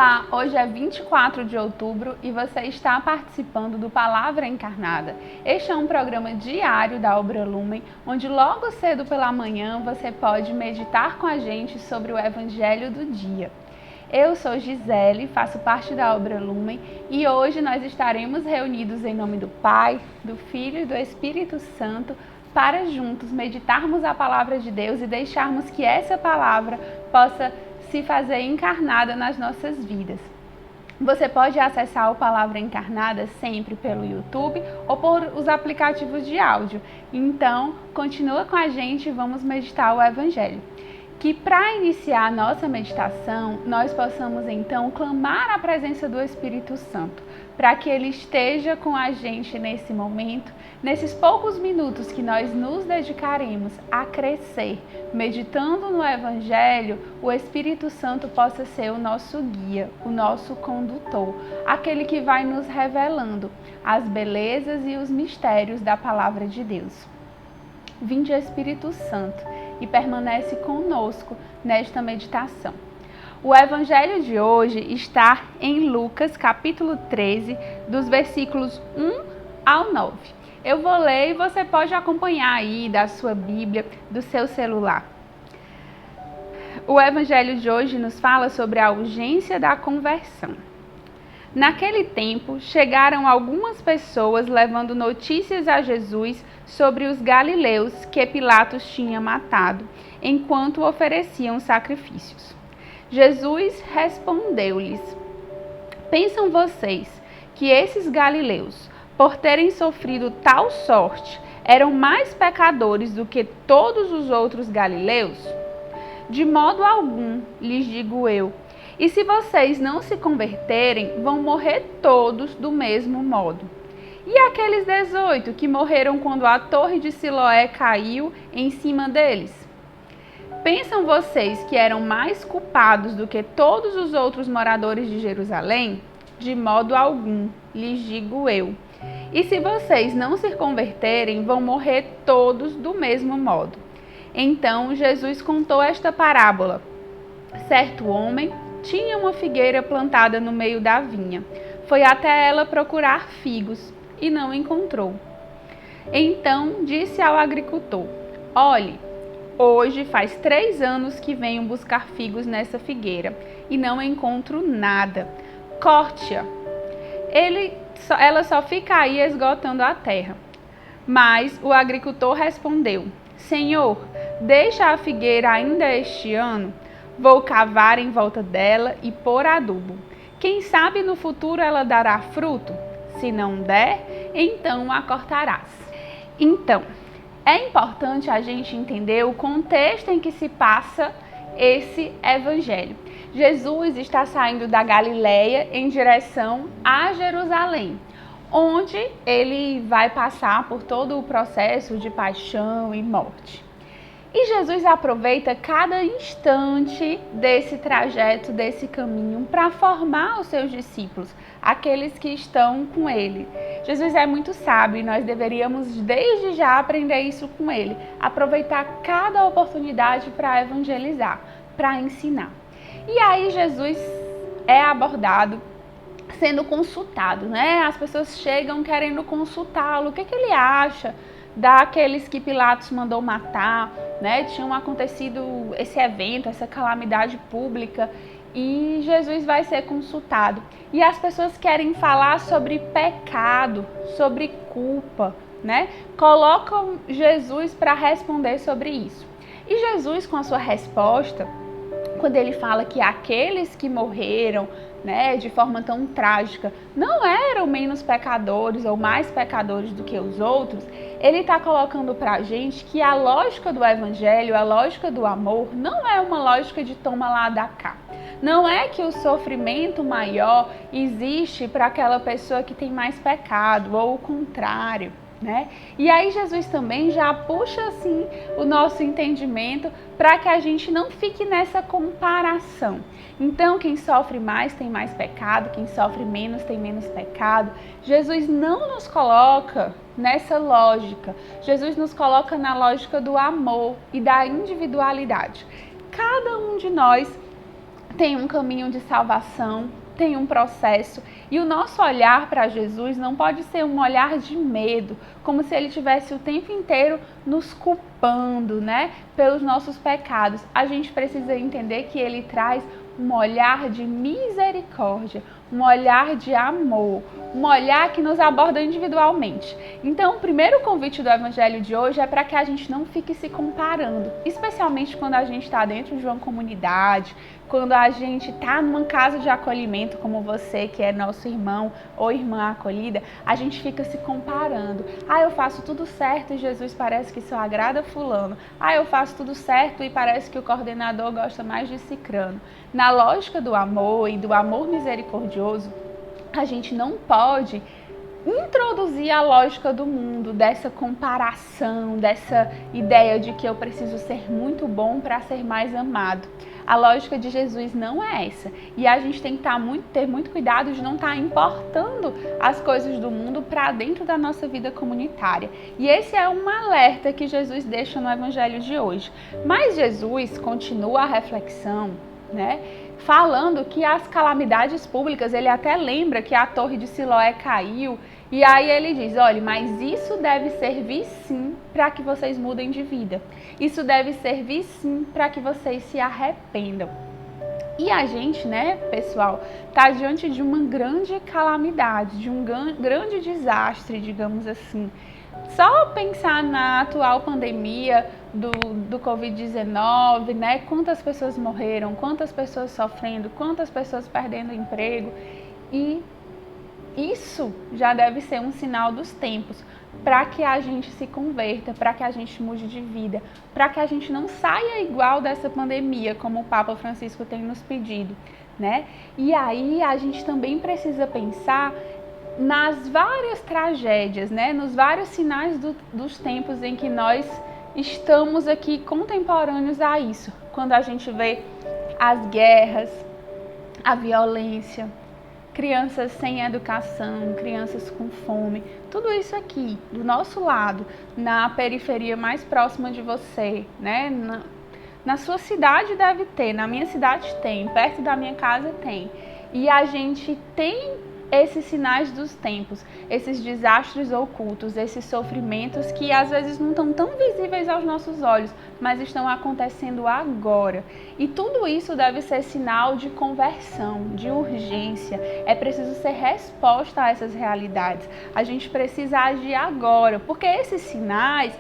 Olá, hoje é 24 de outubro e você está participando do Palavra Encarnada. Este é um programa diário da Obra Lumen, onde logo cedo pela manhã você pode meditar com a gente sobre o Evangelho do dia. Eu sou Gisele, faço parte da Obra Lumen e hoje nós estaremos reunidos em nome do Pai, do Filho e do Espírito Santo para juntos meditarmos a Palavra de Deus e deixarmos que essa palavra possa se fazer encarnada nas nossas vidas. Você pode acessar o Palavra Encarnada sempre pelo YouTube ou por os aplicativos de áudio. Então, continua com a gente e vamos meditar o Evangelho. Que para iniciar a nossa meditação, nós possamos então clamar a presença do Espírito Santo, para que Ele esteja com a gente nesse momento, nesses poucos minutos que nós nos dedicaremos a crescer, meditando no Evangelho, o Espírito Santo possa ser o nosso guia, o nosso condutor, aquele que vai nos revelando as belezas e os mistérios da Palavra de Deus. Vinde, Espírito Santo, e permanece conosco nesta meditação. O Evangelho de hoje está em Lucas, capítulo 13, dos versículos 1 ao 9. Eu vou ler e você pode acompanhar aí da sua Bíblia, do seu celular. O Evangelho de hoje nos fala sobre a urgência da conversão. Naquele tempo, chegaram algumas pessoas levando notícias a Jesus sobre os galileus que Pilatos tinha matado, enquanto ofereciam sacrifícios. Jesus respondeu-lhes: Pensam vocês que esses galileus, por terem sofrido tal sorte, eram mais pecadores do que todos os outros galileus? De modo algum, lhes digo eu. E se vocês não se converterem, vão morrer todos do mesmo modo. E aqueles 18 que morreram quando a torre de Siloé caiu em cima deles? Pensam vocês que eram mais culpados do que todos os outros moradores de Jerusalém? De modo algum, lhes digo eu. E se vocês não se converterem, vão morrer todos do mesmo modo. Então Jesus contou esta parábola. Certo homem tinha uma figueira plantada no meio da vinha. Foi até ela procurar figos e não encontrou. Então disse ao agricultor: Olhe, hoje faz 3 anos que venho buscar figos nessa figueira e não encontro nada. Corte-a. Ela só fica aí esgotando a terra. Mas o agricultor respondeu: Senhor, deixa a figueira ainda este ano. Vou cavar em volta dela e pôr adubo. Quem sabe no futuro ela dará fruto? Se não der, então a cortarás. Então, é importante a gente entender o contexto em que se passa esse evangelho. Jesus está saindo da Galileia em direção a Jerusalém, onde ele vai passar por todo o processo de paixão e morte. E Jesus aproveita cada instante desse trajeto, desse caminho, para formar os seus discípulos, aqueles que estão com ele. Jesus é muito sábio e nós deveríamos desde já aprender isso com ele. Aproveitar cada oportunidade para evangelizar, para ensinar. E aí Jesus é abordado, sendo consultado, né? As pessoas chegam querendo consultá-lo. O que ele acha daqueles que Pilatos mandou matar, né? Tinha acontecido esse evento, essa calamidade pública, e Jesus vai ser consultado. E as pessoas querem falar sobre pecado, sobre culpa, né? Colocam Jesus para responder sobre isso. E Jesus, com a sua resposta, quando ele fala que aqueles que morreram, né, de forma tão trágica, não eram menos pecadores ou mais pecadores do que os outros, ele está colocando para a gente que a lógica do evangelho, a lógica do amor, não é uma lógica de toma lá da cá. Não é que o sofrimento maior existe para aquela pessoa que tem mais pecado, ou o contrário, né? E aí Jesus também já puxa assim o nosso entendimento para que a gente não fique nessa comparação. Então, quem sofre mais tem mais pecado, quem sofre menos tem menos pecado. Jesus não nos coloca nessa lógica. Jesus nos coloca na lógica do amor e da individualidade. Cada um de nós tem um caminho de salvação, tem um processo, e o nosso olhar para Jesus não pode ser um olhar de medo, como se ele tivesse o tempo inteiro nos culpando, né, pelos nossos pecados. A gente precisa entender que ele traz um olhar de misericórdia, um olhar de amor, um olhar que nos aborda individualmente. Então, o primeiro convite do Evangelho de hoje é para que a gente não fique se comparando, especialmente quando a gente está dentro de uma comunidade, quando a gente está numa casa de acolhimento, como você, que é nosso irmão ou irmã acolhida, a gente fica se comparando. Ah, eu faço tudo certo e Jesus parece que só agrada fulano. Ah, eu faço tudo certo e parece que o coordenador gosta mais de cicrano. Na lógica do amor e do amor misericordioso, a gente não pode introduzir a lógica do mundo, dessa comparação, dessa ideia de que eu preciso ser muito bom para ser mais amado. A lógica de Jesus não é essa. E a gente tem que ter muito cuidado de não estar importando as coisas do mundo para dentro da nossa vida comunitária. E esse é um alerta que Jesus deixa no Evangelho de hoje. Mas Jesus continua a reflexão, né? Falando que as calamidades públicas, ele até lembra que a torre de Siloé caiu, e aí ele diz, olha, mas isso deve servir sim para que vocês mudem de vida. Isso deve servir sim para que vocês se arrependam. E a gente, né, pessoal, está diante de uma grande calamidade, de um grande desastre, digamos assim. Só pensar na atual pandemia do Covid-19, né? Quantas pessoas morreram, quantas pessoas sofrendo, quantas pessoas perdendo emprego. E isso já deve ser um sinal dos tempos para que a gente se converta, para que a gente mude de vida, para que a gente não saia igual dessa pandemia, como o Papa Francisco tem nos pedido, né? E aí a gente também precisa pensar nas várias tragédias, né? Nos vários sinais dos tempos em que nós estamos aqui contemporâneos a isso. Quando a gente vê as guerras, a violência, crianças sem educação, crianças com fome, tudo isso aqui, do nosso lado, na periferia mais próxima de você, né? Na sua cidade deve ter, na minha cidade tem, perto da minha casa tem. E a gente tem esses sinais dos tempos, esses desastres ocultos, esses sofrimentos que às vezes não estão tão visíveis aos nossos olhos, mas estão acontecendo agora. E tudo isso deve ser sinal de conversão, de urgência. É preciso ser resposta a essas realidades. A gente precisa agir agora, porque esses sinais,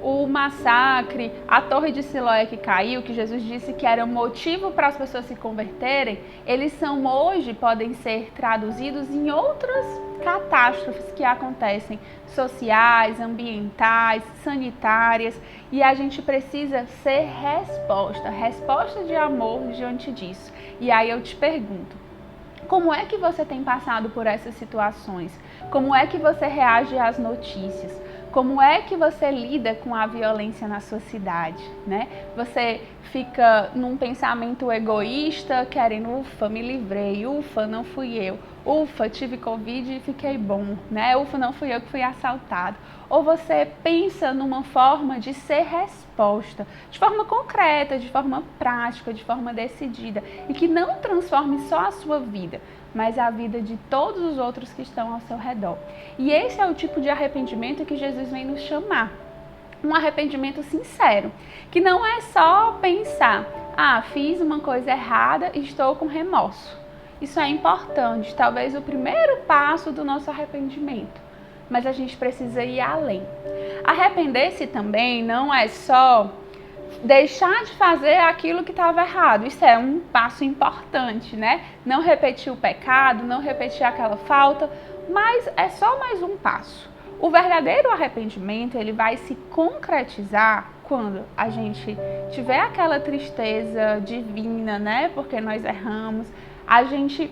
o massacre, a torre de Siloé que caiu, que Jesus disse que era motivo para as pessoas se converterem, eles são hoje, podem ser traduzidos em outras catástrofes que acontecem, sociais, ambientais, sanitárias, e a gente precisa ser resposta de amor diante disso. E aí eu te pergunto, como é que você tem passado por essas situações? Como é que você reage às notícias? Como é que você lida com a violência na sua cidade, né? Você fica num pensamento egoísta, querendo, ufa, me livrei, ufa, não fui eu, ufa, tive Covid e fiquei bom, né? Ufa, não fui eu que fui assaltado. Ou você pensa numa forma de ser resposta, de forma concreta, de forma prática, de forma decidida, e que não transforme só a sua vida, mas a vida de todos os outros que estão ao seu redor. E esse é o tipo de arrependimento que Jesus vem nos chamar. Um arrependimento sincero, que não é só pensar, fiz uma coisa errada e estou com remorso. Isso é importante, talvez o primeiro passo do nosso arrependimento, mas a gente precisa ir além. Arrepender-se também não é só deixar de fazer aquilo que estava errado. Isso é um passo importante, né? Não repetir o pecado, não repetir aquela falta, mas é só mais um passo. O verdadeiro arrependimento, ele vai se concretizar quando a gente tiver aquela tristeza divina, né? Porque nós erramos, a gente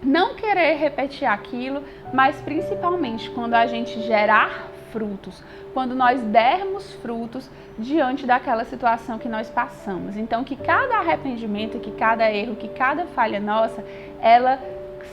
não querer repetir aquilo, mas principalmente quando a gente gerar frutos, quando nós dermos frutos diante daquela situação que nós passamos. Então, que cada arrependimento, que cada erro, que cada falha nossa, ela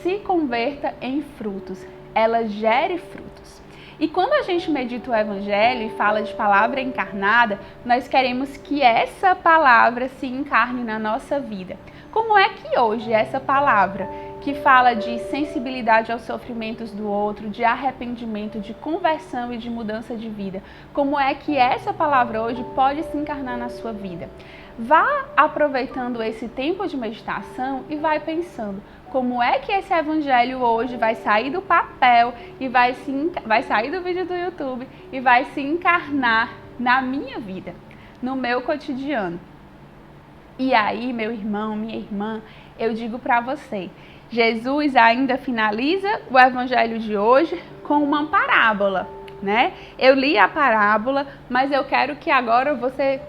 se converta em frutos, ela gere frutos. E quando a gente medita o Evangelho e fala de palavra encarnada, nós queremos que essa palavra se encarne na nossa vida. Como é que hoje essa palavra, que fala de sensibilidade aos sofrimentos do outro, de arrependimento, de conversão e de mudança de vida, como é que essa palavra hoje pode se encarnar na sua vida? Vá aproveitando esse tempo de meditação e vai pensando como é que esse evangelho hoje vai sair do papel e vai sair do vídeo do YouTube e vai se encarnar na minha vida, no meu cotidiano. E aí, meu irmão, minha irmã, eu digo para você, Jesus ainda finaliza o evangelho de hoje com uma parábola, né? Eu li a parábola, mas eu quero que agora você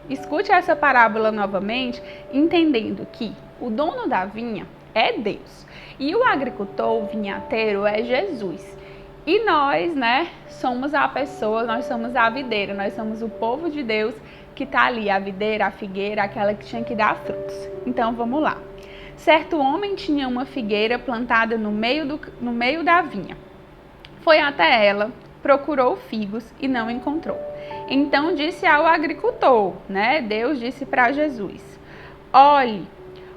escute essa parábola novamente, entendendo que o dono da vinha é Deus e o agricultor, o vinhateiro, é Jesus. E nós, né, somos a pessoa, nós somos a videira, nós somos o povo de Deus que está ali, a videira, a figueira, aquela que tinha que dar frutos. Então vamos lá. Certo homem tinha uma figueira plantada no meio da vinha. Foi até ela, procurou figos e não encontrou. Então disse ao agricultor, né? Deus disse para Jesus: olhe,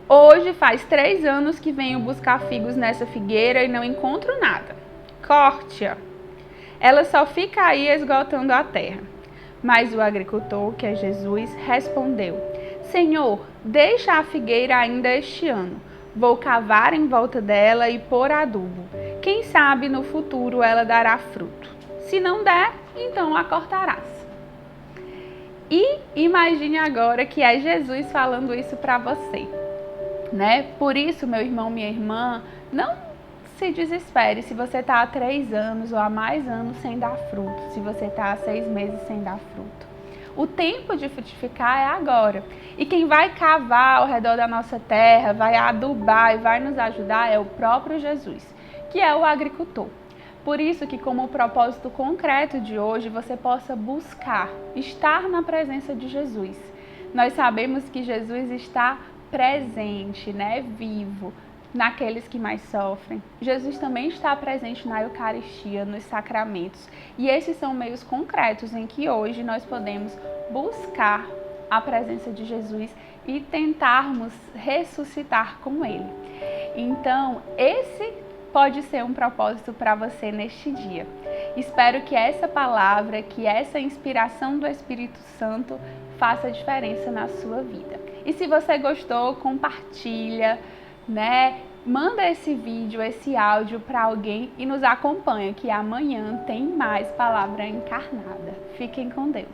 hoje faz 3 anos que venho buscar figos nessa figueira e não encontro nada. Corte-a. Ela só fica aí esgotando a terra. Mas o agricultor, que é Jesus, respondeu: Senhor, deixa a figueira ainda este ano. Vou cavar em volta dela e pôr adubo. Quem sabe no futuro ela dará fruto. Se não der, então a cortarás. E imagine agora que é Jesus falando isso para você, né? Por isso, meu irmão, minha irmã, não se desespere se você está há 3 anos ou há mais anos sem dar fruto, se você está há 6 meses sem dar fruto. O tempo de frutificar é agora. E quem vai cavar ao redor da nossa terra, vai adubar e vai nos ajudar é o próprio Jesus, que é o agricultor. Por isso que, como propósito concreto de hoje, você possa buscar estar na presença de Jesus. Nós sabemos que Jesus está presente, né, vivo, naqueles que mais sofrem. Jesus também está presente na Eucaristia, nos sacramentos. E esses são meios concretos em que hoje nós podemos buscar a presença de Jesus e tentarmos ressuscitar com Ele. Então, esse pode ser um propósito para você neste dia. Espero que essa palavra, que essa inspiração do Espírito Santo faça diferença na sua vida. E se você gostou, compartilha, né? Manda esse vídeo, esse áudio para alguém e nos acompanha, que amanhã tem mais palavra encarnada. Fiquem com Deus.